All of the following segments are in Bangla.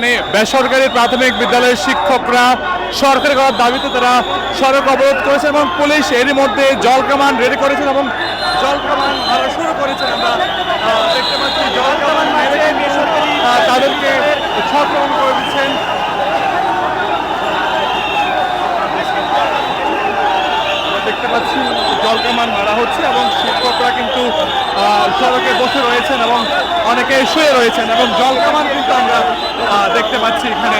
এখানে বেসরকারি প্রাথমিক বিদ্যালয়ের শিক্ষকরা সরকারি করার দাবিতে তারা সড়ক অবরোধ করেছে এবং পুলিশ এরই মধ্যে জলকামান রেডি করেছেন এবং জলকামান মারা শুরু করেছেন। আমরা দেখতে পাচ্ছি জলকামান মেরে তাদেরকে ছত্রভঙ্গ করে দিচ্ছেন। দেখতে পাচ্ছি জলকামান মারা হচ্ছে এবং শিক্ষকরা কিন্তু সড়কে বসে রয়েছেন এবং অনেকে শুয়ে রয়েছেন এবং জলকামান কিন্তু আমরা দেখতে পাচ্ছি এখানে।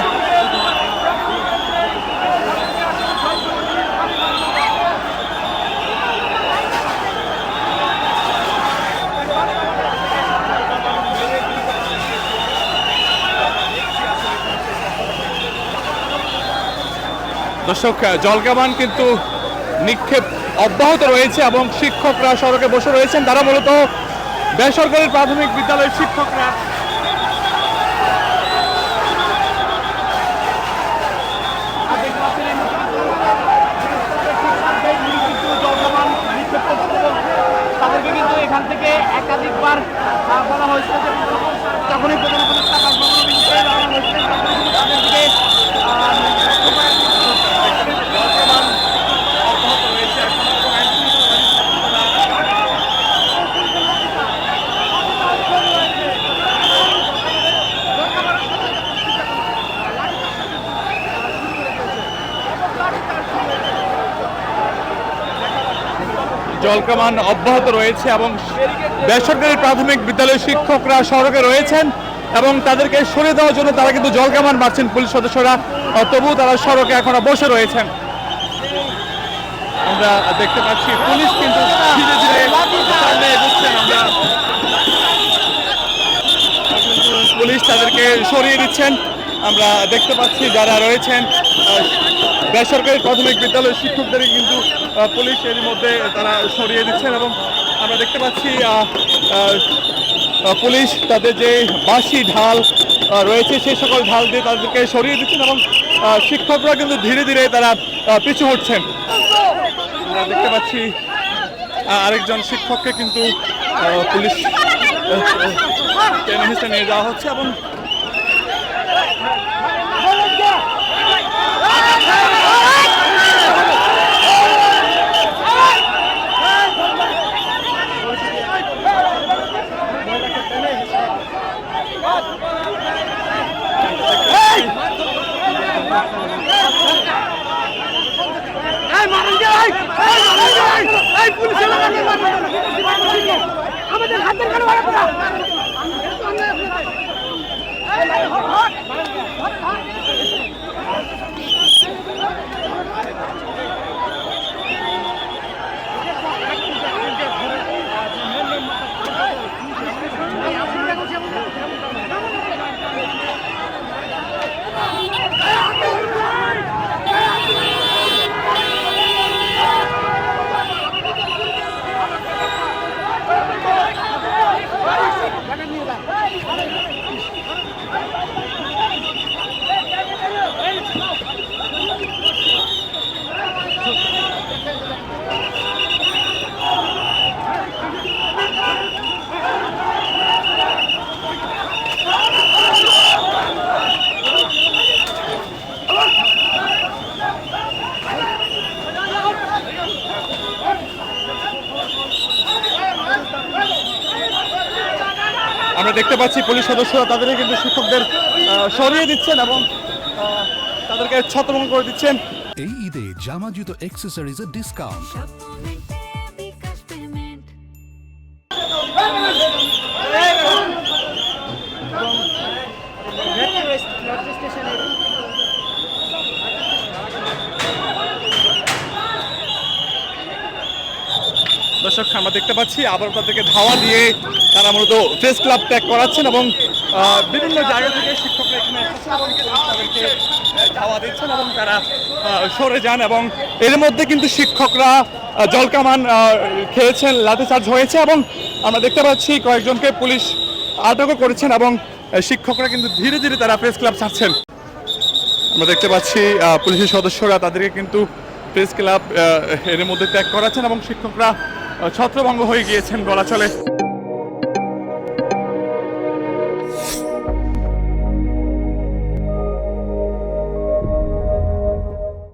দর্শক, জলকামান কিন্তু নিক্ষেপ অব্যাহত রয়েছে এবং শিক্ষকরা সড়কে বসে রয়েছেন। তারা মূলত বেসরকারি প্রাথমিক বিদ্যালয়ের শিক্ষকরা। তাদেরকে কিন্তু এখান থেকে একাধিকবার বলা হয়েছে যে যখনই জলকামান অব্যাহত রয়েছে এবং বেসরকারি প্রাথমিক বিদ্যালয়ের শিক্ষকরা সড়কে রয়েছেন এবং তাদেরকে সরিয়ে দেওয়ার জন্য তারা কিন্তু জলকামান মারছেন পুলিশ সদস্যরা, তবুও তারা সড়কে এখনো বসে রয়েছেন। আমরা দেখতে পাচ্ছি পুলিশ কিন্তু ধীরে ধীরে সামনে এগোচ্ছেন। আমরা পুলিশ তাদেরকে সরিয়ে দিচ্ছেন। আমরা দেখতে পাচ্ছি যারা রয়েছেন বেসরকারি প্রাথমিক বিদ্যালয়ের শিক্ষকদের কিন্তু পুলিশ এর মধ্যে তারা সরিয়ে দিচ্ছেন এবং আমরা দেখতে পাচ্ছি পুলিশ তাদের যে বাঁশি ঢাল রয়েছে সেই সকল ঢাল দিয়ে তাদেরকে সরিয়ে দিচ্ছেন এবং শিক্ষকরা কিন্তু ধীরে ধীরে তারা পিছু হটছেন। আমরা দেখতে পাচ্ছি আরেকজন শিক্ষককে কিন্তু পুলিশ টেনে হিসেবে নিয়ে যাওয়া হচ্ছে এবং আমাদের হাতের কারো আমরা দেখতে পাচ্ছি পুলিশ সদস্যরা তাদেরকে কিন্তু শিক্ষকদের সরিয়ে দিচ্ছেন এবং তাদেরকে ছত্রভঙ্গ করে দিচ্ছেন। এই ঈদে জামা জুতো অ্যাক্সেসরিজের ডিসকাউন্ট। দর্শক, আমরা দেখতে পাচ্ছি আবার তাদেরকে ধাওয়া দিয়ে তারা মূলত প্রেস ক্লাব ত্যাগ করাচ্ছেন এবং বিভিন্ন জায়গা থেকে শিক্ষকরা এখানে তাদেরকে ধাওয়া দিচ্ছেন এবং তারা সরে যান এবং এর মধ্যে কিন্তু শিক্ষকরা জলকামান খেয়েছেন, লাঠিচার্জ হয়েছে এবং আমরা দেখতে পাচ্ছি কয়েকজনকে পুলিশ আটকও করেছেন এবং শিক্ষকরা কিন্তু ধীরে ধীরে তারা প্রেস ক্লাব ছাড়ছেন। আমরা দেখতে পাচ্ছি পুলিশের সদস্যরা তাদেরকে কিন্তু প্রেস ক্লাব এর মধ্যে ত্যাগ করাচ্ছেন এবং শিক্ষকরা ছত্রভঙ্গ হয়ে গিয়েছেন বলা চলে।